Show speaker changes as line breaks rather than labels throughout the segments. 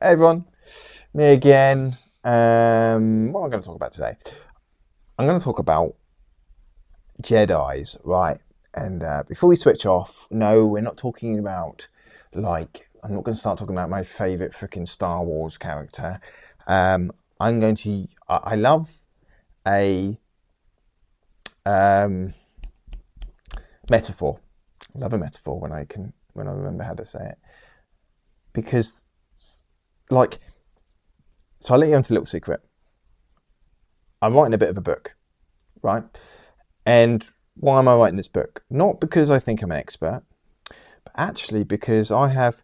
Hey everyone, me again. What am I going to talk about today? I'm going to talk about Jedi's, right? And before we switch off, no, we're not talking about I'm not going to start talking about my favorite freaking Star Wars character. I'm going to. I love a um, metaphor. I love a metaphor when I remember how to say it, because like so. I'll let you into a little secret. I'm writing a bit of a book, right? And why am I writing this book? Not because I think I'm an expert, but actually because I have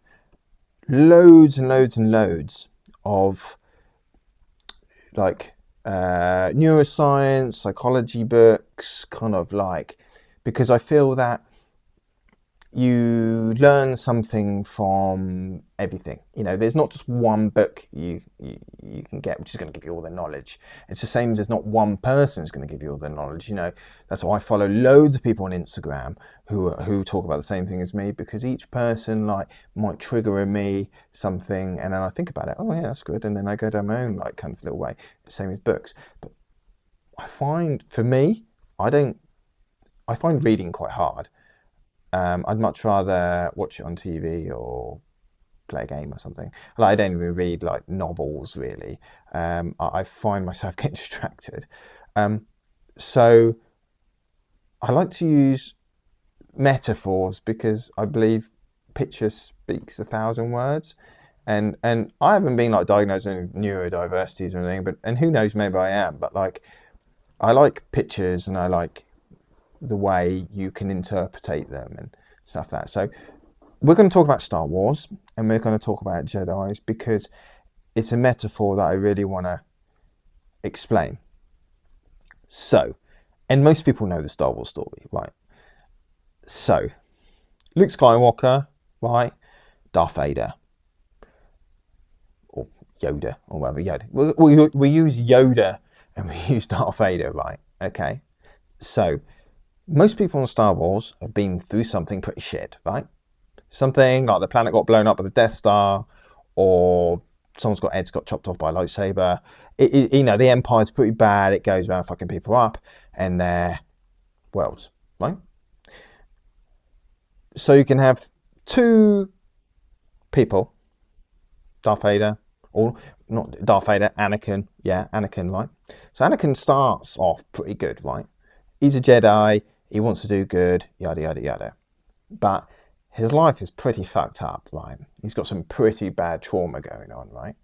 loads and loads and loads of neuroscience, psychology books, because I feel that you learn something from everything. There's not just one book you can get which is going to give you all the knowledge. It's the same as there's not one person who's going to give you all the knowledge. That's why I follow loads of people on Instagram who talk about the same thing as me, because each person might trigger in me something, and then I think about it. Oh yeah, that's good, and then I go down my own kind of little way. The same as books, but I find for me, I find reading quite hard. I'd much rather watch it on TV or play a game or something. I don't even read novels really. I find myself getting distracted. So I like to use metaphors because I believe picture speaks 1,000 words. And I haven't been diagnosed with any neurodiversities or anything, and who knows, maybe I am. But I like pictures, and I like the way you can interpretate them and stuff like that. So we're going to talk about Star Wars, and we're going to talk about Jedi's because it's a metaphor that I really want to explain. So, and most people know the Star Wars story, right? So, Luke Skywalker, right? Darth Vader, or Yoda, or whatever. Yoda. We use Yoda and we use Darth Vader, right? Okay. So, most people on Star Wars have been through something pretty shit, right? Something like the planet got blown up by the Death Star, or someone's got heads got chopped off by a lightsaber. The Empire's pretty bad. It goes around fucking people up and their worlds, right? So you can have two people, Darth Vader, or not Darth Vader, Anakin. Yeah, Anakin, right? So Anakin starts off pretty good, right? He's a Jedi. He wants to do good, yada, yada, yada. But his life is pretty fucked up, right? He's got some pretty bad trauma going on, right?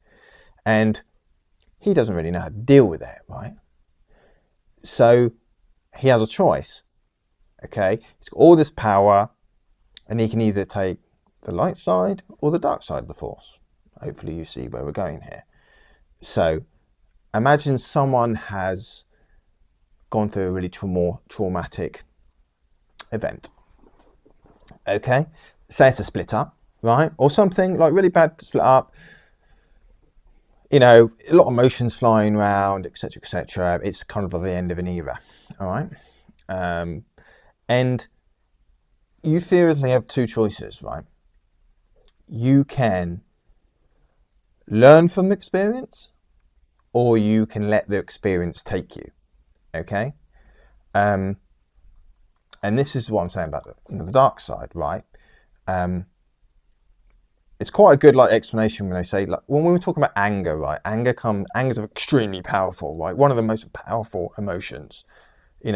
And he doesn't really know how to deal with it, right? So he has a choice, okay? He's got all this power, and he can either take the light side or the dark side of the Force. Hopefully you see where we're going here. So imagine someone has gone through a really traumatic event. Okay, say it's a split up, right? Or something really bad split up. A lot of emotions flying around, etc., etc. It's kind of the end of an era, all right? And you theoretically have two choices, right? You can learn from the experience, or you can let the experience take you. Okay, and this is what I'm saying about the dark side, right? It's quite a good explanation when they say when we were talking about anger, right? Anger's extremely powerful, right? One of the most powerful emotions, in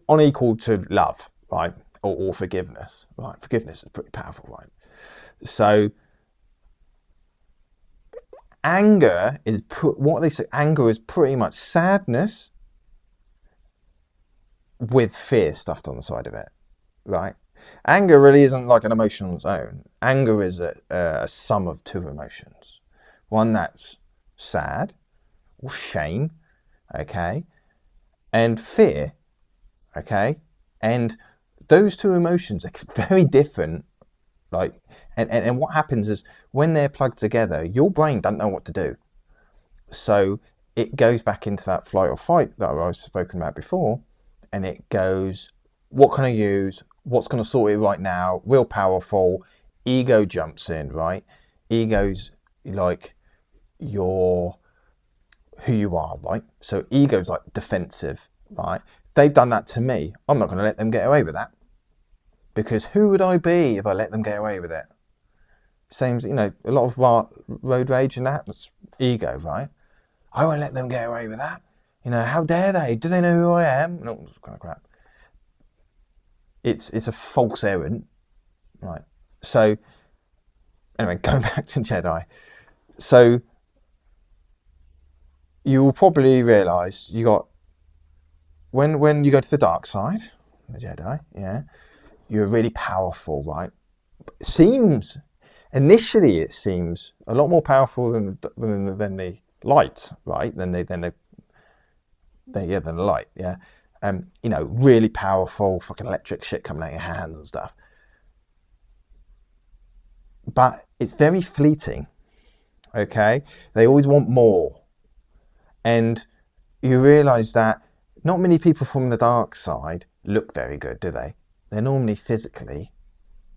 unequal to love, right? Or forgiveness, right? Forgiveness is pretty powerful, right? So anger is what they say. Anger is pretty much sadness with fear stuffed on the side of it, right? Anger really isn't an emotion on its own. Anger is a sum of two emotions. One that's sad or shame, okay, and fear, okay, and those two emotions are very different. And what happens is when they're plugged together, your brain doesn't know what to do. So it goes back into that flight or fight that I was spoken about before, and it goes, what can I use? What's going to sort it right now? Real powerful. Ego jumps in, right? Ego's like your who you are, right? So ego's like defensive, right? If they've done that to me, I'm not going to let them get away with that, because who would I be if I let them get away with it? Same, you know, a lot of road rage and that's ego, right? I won't let them get away with that. You know, how dare they? Do they know who I am? No, it's kind of crap. It's a false errand, right? So anyway, going back to Jedi. So you will probably realise you got when you go to the dark side, the Jedi, yeah, you're really powerful, right? Initially it seems a lot more powerful than the light, right? Than the light, yeah. You know, really powerful, fucking electric shit coming out of your hands and stuff. But it's very fleeting, okay? They always want more. And you realise that not many people from the dark side look very good, do they? They're normally physically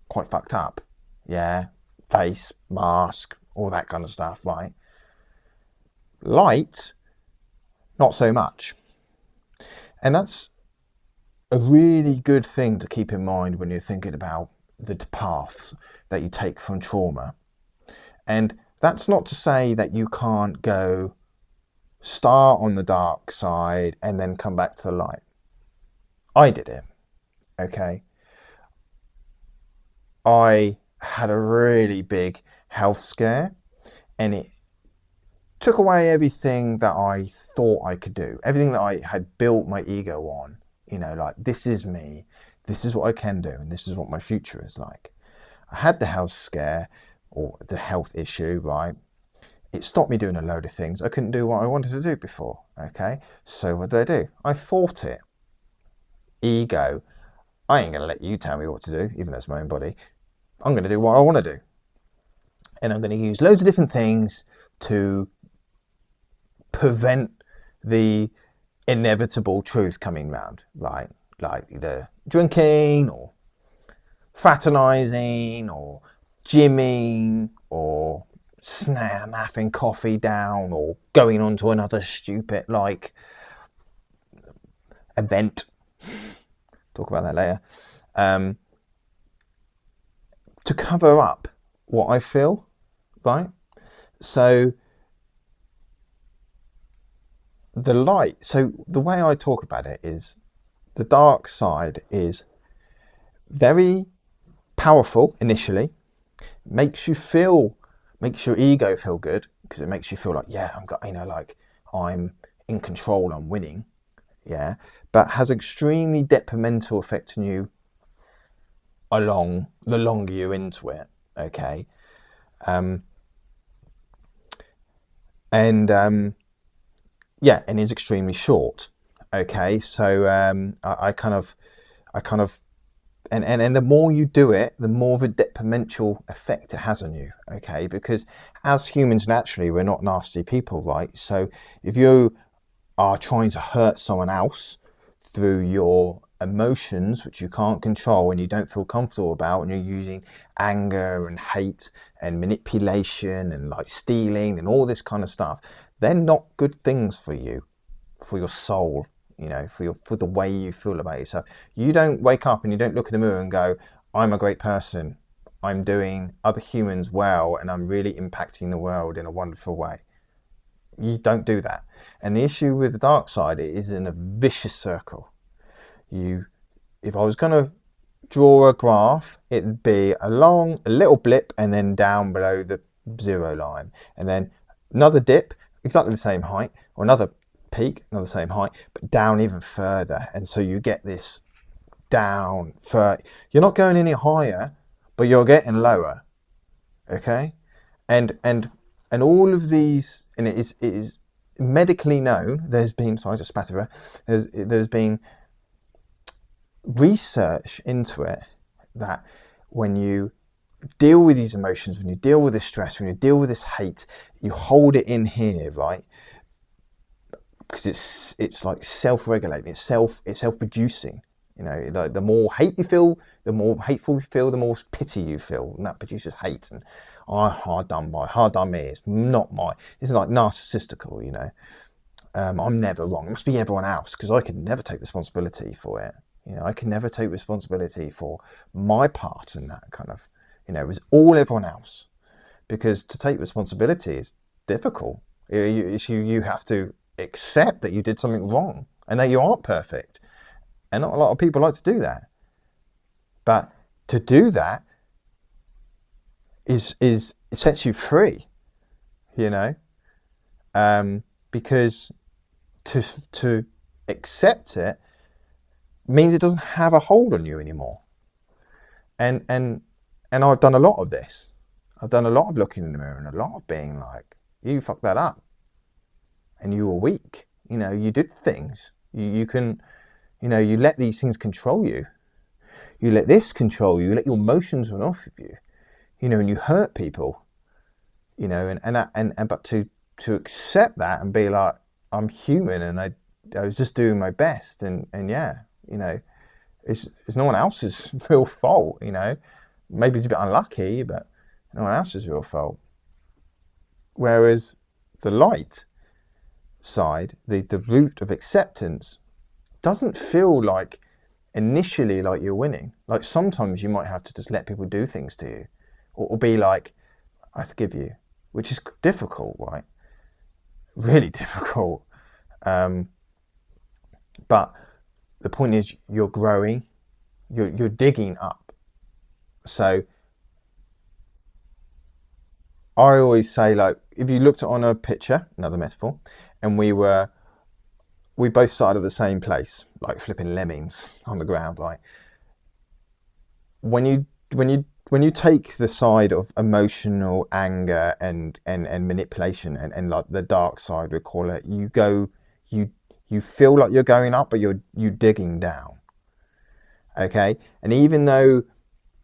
quite fucked up, yeah? Face, mask, all that kind of stuff, right? Light, not so much. And that's a really good thing to keep in mind when you're thinking about the paths that you take from trauma. And that's not to say that you can't go start on the dark side and then come back to the light. I did it, okay? I had a really big health scare, and it took away everything that I thought I could do, everything that I had built my ego on, you know, like, this is me, this is what I can do, and this is what my future is like. I had the health scare, or the health issue, right? It stopped me doing a load of things. I couldn't do what I wanted to do before, okay? So what did I do? I fought it. Ego, I ain't going to let you tell me what to do, even though it's my own body. I'm going to do what I want to do. And I'm going to use loads of different things to prevent the inevitable truth coming round, right? Like either drinking or fraternizing or gymming or napping coffee down or going on to another stupid like event. Talk about that later. To cover up what I feel, right? So the light, so the way I talk about it is the dark side is very powerful initially, makes your ego feel good because it makes you feel like, yeah, I'm in control, I'm winning, yeah, but has extremely detrimental effect on you along the longer you're into it, okay? And is extremely short, okay? So and the more you do it, the more of a detrimental effect it has on you, okay? Because as humans, naturally, we're not nasty people, right? So if you are trying to hurt someone else through your emotions, which you can't control and you don't feel comfortable about, and you're using anger and hate and manipulation and like stealing and all this kind of stuff, they're not good things for you, for your soul, you know, for the way you feel about yourself. You don't wake up and you don't look in the mirror and go, I'm a great person, I'm doing other humans well, and I'm really impacting the world in a wonderful way. You don't do that. And the issue with the dark side, it is in a vicious circle. If I was going to draw a graph, it'd be a little blip and then down below the zero line, and then another dip, exactly the same height, or another peak, another same height, but down even further. And so you get this down further. You're not going any higher, but you're getting lower, okay? And all of these, and it is medically known. There's been research into it that when you deal with these emotions, when you deal with this stress, when you deal with this hate, you hold it in here, right? Because it's like self-regulating, it's self-producing, You know, like the more hate you feel, the more hateful you feel, the more pity you feel, and that produces hate. And hard done me. It's not my. It's like narcissistical. You know, I'm never wrong. It must be everyone else because I can never take responsibility for it. You know, I can never take responsibility for my part in that kind of. You know, it was all everyone else, because to take responsibility is difficult. You have to accept that you did something wrong and that you aren't perfect. And not a lot of people like to do that. But to do that is it sets you free, you know, because to accept it means it doesn't have a hold on you anymore. And I've done a lot of this. I've done a lot of looking in the mirror and a lot of being like, you fucked that up, and you were weak. You know, you did things. You can. You know, you let these things control you. You let this control you. You let your emotions run off of you. You know, and you hurt people. You know, and but to accept that and be like, I'm human, and I was just doing my best, and yeah, you know, it's no one else's real fault. You know, maybe it's a bit unlucky, but no one else's real fault. Whereas the light side, the route of acceptance, doesn't feel like initially like you're winning. Like sometimes you might have to just let people do things to you, or be like, I forgive you, which is difficult, right? Really difficult. But the point is, you're growing, you're digging up. So I always say, like, if you looked on a picture, another metaphor, and we both started at the same place, like flipping lemmings on the ground. Like when you take the side of emotional anger and manipulation and like the dark side, we call it, you feel like you're going up, but you're digging down. Okay, and even though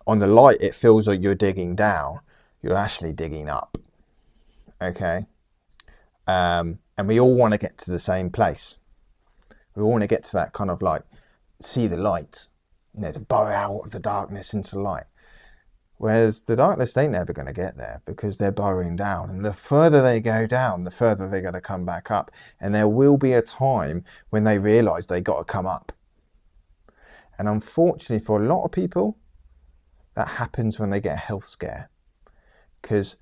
on the light it feels like you're digging down, you're actually digging up. Okay, and we all want to get to the same place. We all want to get to that kind of like, see the light, you know, to burrow out of the darkness into light. Whereas the darkness ain't never going to get there, because they're burrowing down. And the further they go down, the further they're going to come back up. And there will be a time when they realise they got to come up. And unfortunately for a lot of people, that happens when they get a health scare. Because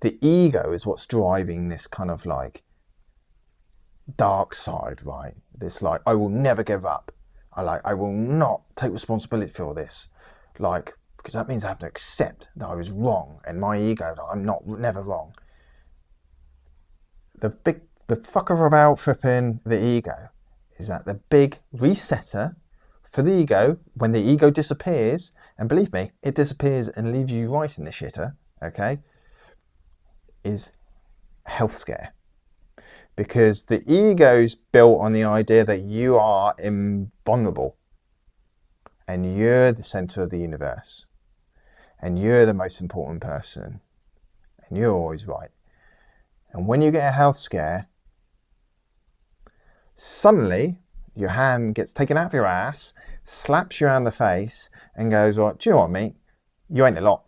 the ego is what's driving this kind of like dark side, right? This like, I will never give up. I will not take responsibility for this, like, because that means I have to accept that I was wrong, and my ego that I'm never wrong. The fucker about flipping the ego is that the big resetter for the ego, when the ego disappears, and believe me, it disappears and leaves you right in the shitter, okay, is health scare. Because the ego's built on the idea that you are invulnerable, and you're the center of the universe, and you're the most important person, and you're always right. And when you get a health scare, suddenly your hand gets taken out of your ass, slaps you around the face, and goes, well, do you know what, mate? You ain't a lot.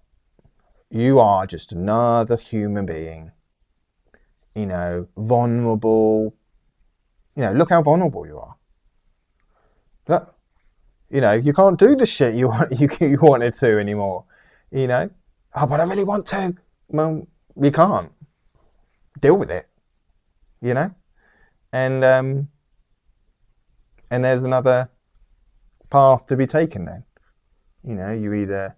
You are just another human being. You know, vulnerable. You know, look how vulnerable you are. Look, you know, you can't do the shit you wanted to anymore. You know, oh, but I really want to. Well, you can't. Deal with it. You know, and there's another path to be taken. Then, you know, you either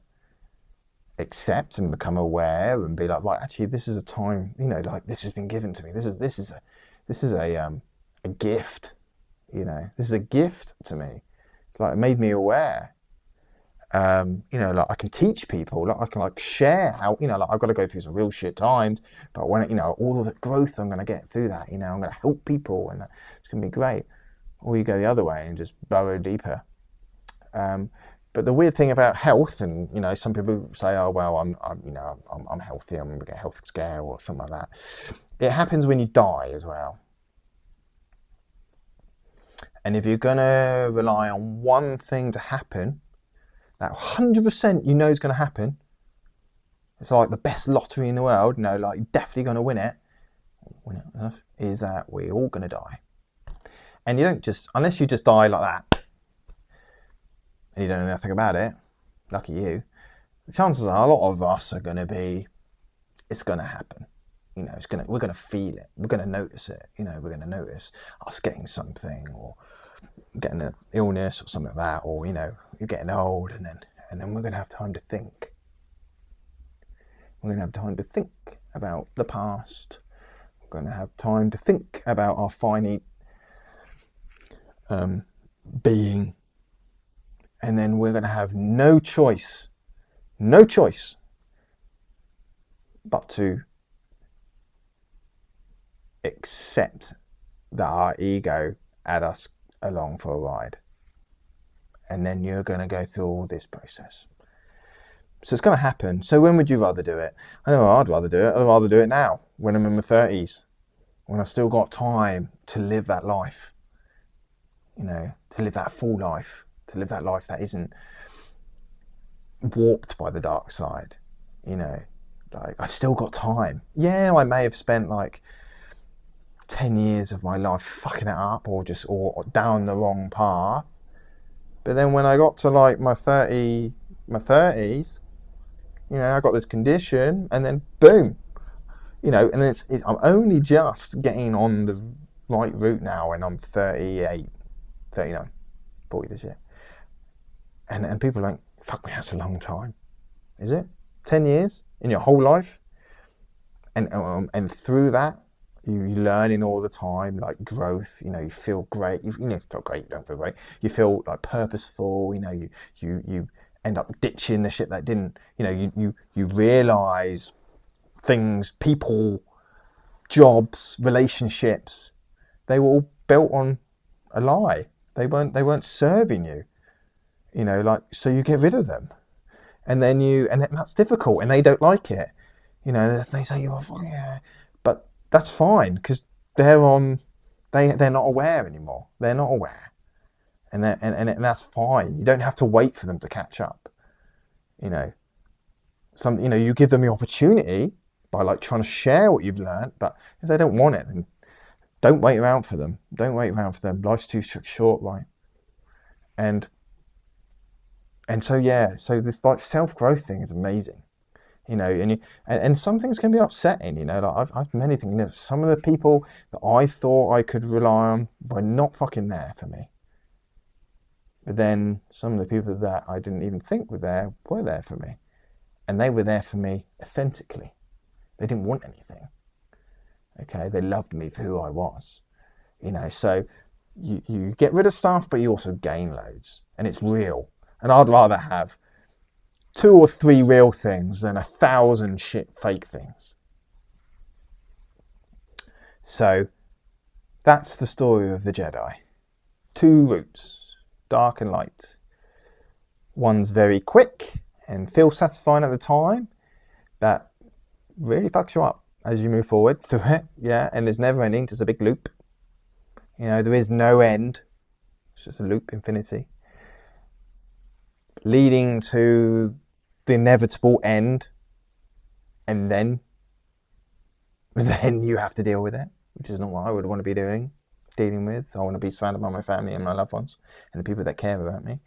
accept and become aware and be like, right, actually this is a time, you know, like this has been given to me, this is a gift, you know, this is a gift to me. It's like, it made me aware. You know, like I can teach people, like I can like share how, you know, like I've got to go through some real shit times, but when, you know, all of the growth I'm going to get through that, you know, I'm going to help people, and it's going to be great. Or you go the other way and just burrow deeper. But the weird thing about health, and you know, some people say, "Oh well, I'm healthy. I'm gonna get a health scare or something like that." It happens when you die as well. And if you're going to rely on one thing to happen, that 100% you know is going to happen, it's like the best lottery in the world, you know, like you're definitely going to win it enough, is that we're all going to die. And you don't just, unless you just die like that, and you don't know nothing about it, lucky you, the chances are a lot of us are going to be, it's going to happen. You know, we're going to feel it. We're going to notice it. You know, we're going to notice us getting something, or getting an illness or something like that, or, you know, you're getting old, and then we're going to have time to think. We're going to have time to think about the past. We're going to have time to think about our finite being. And then we're going to have no choice but to accept that our ego had us along for a ride. And then you're going to go through all this process. So it's going to happen. So when would you rather do it? I know I'd rather do it. I'd rather do it now, when I'm in my 30s, when I've still got time to live that life. You know, to live that full life, to live that life that isn't warped by the dark side. You know, like, I've still got time. Yeah, I may have spent like 10 years of my life fucking it up, or down the wrong path. But then when I got to like my 30s, you know, I got this condition, and then boom, you know, and I'm only just getting on the right route now, and I'm 38, 39, 40 this year. And people are like, fuck me, that's a long time. Is it? 10 years in your whole life? And through that, you're learning all the time, like growth, you know, you feel great. You feel great, you don't feel great. You feel like purposeful, you know, you end up ditching the shit that didn't, you know, you realise things, people, jobs, relationships, they were all built on a lie. They weren't serving you, you know, like, so you get rid of them. And then that's difficult, and they don't like it. You know, they say, oh, yeah, but that's fine, because they're not aware anymore. They're not aware. And that's fine. You don't have to wait for them to catch up. You know, you give them the opportunity by like trying to share what you've learned, but if they don't want it, then don't wait around for them. Don't wait around for them. Life's too short, right? And so, yeah, so this like self-growth thing is amazing, you know, and some things can be upsetting, you know, like I've many things, you know, some of the people that I thought I could rely on were not fucking there for me. But then some of the people that I didn't even think were there for me. And they were there for me authentically. They didn't want anything. Okay, they loved me for who I was. You know, so you get rid of stuff, but you also gain loads. And it's real. And I'd rather have 2 or 3 real things than 1,000 shit fake things. So that's the story of the Jedi. 2 routes, dark and light. One's very quick and feels satisfying at the time, but really fucks you up as you move forward through it. Yeah, and there's never ending, just a big loop. You know, there is no end. It's just a loop, infinity, leading to the inevitable end, and then you have to deal with it, which is not what I would want to be dealing with. I want to be surrounded by my family and my loved ones and the people that care about me,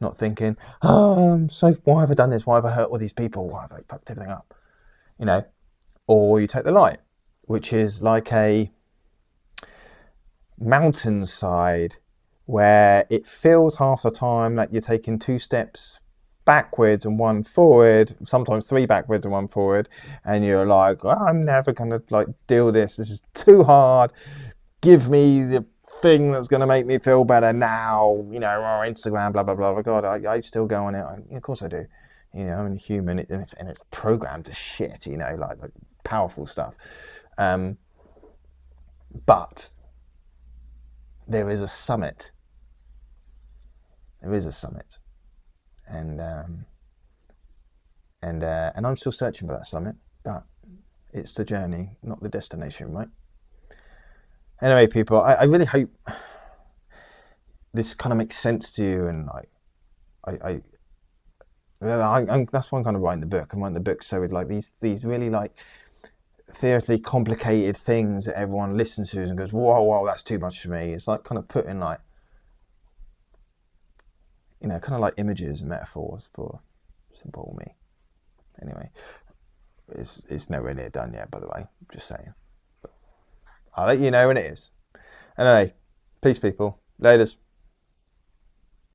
not thinking, so why have I done this? Why have I hurt all these people? Why have I fucked everything up? You know, or you take the light, which is like a mountainside where it feels half the time like you're taking 2 steps backwards and 1 forward, sometimes 3 backwards and 1 forward, and you're like, I'm never gonna like deal this. This is too hard. Give me the thing that's gonna make me feel better now. You know, or Instagram, blah blah blah. God, I still go on it. Of course I do. You know, I'm a human, and it's programmed to shit. You know, like powerful stuff. But there is a summit. There is a summit, and I'm still searching for that summit. But it's the journey, not the destination, right? Anyway, people, I really hope this kind of makes sense to you, and like that's why I'm kind of writing the book. I'm writing the book so with like these really like theoretically complicated things that everyone listens to and goes, whoa, that's too much for me. It's like kind of putting like, you know, kind of like images and metaphors for simple me. Anyway, it's nowhere near done yet, by the way. Just saying. But I'll let you know when it is. Anyway, peace, people. Laters.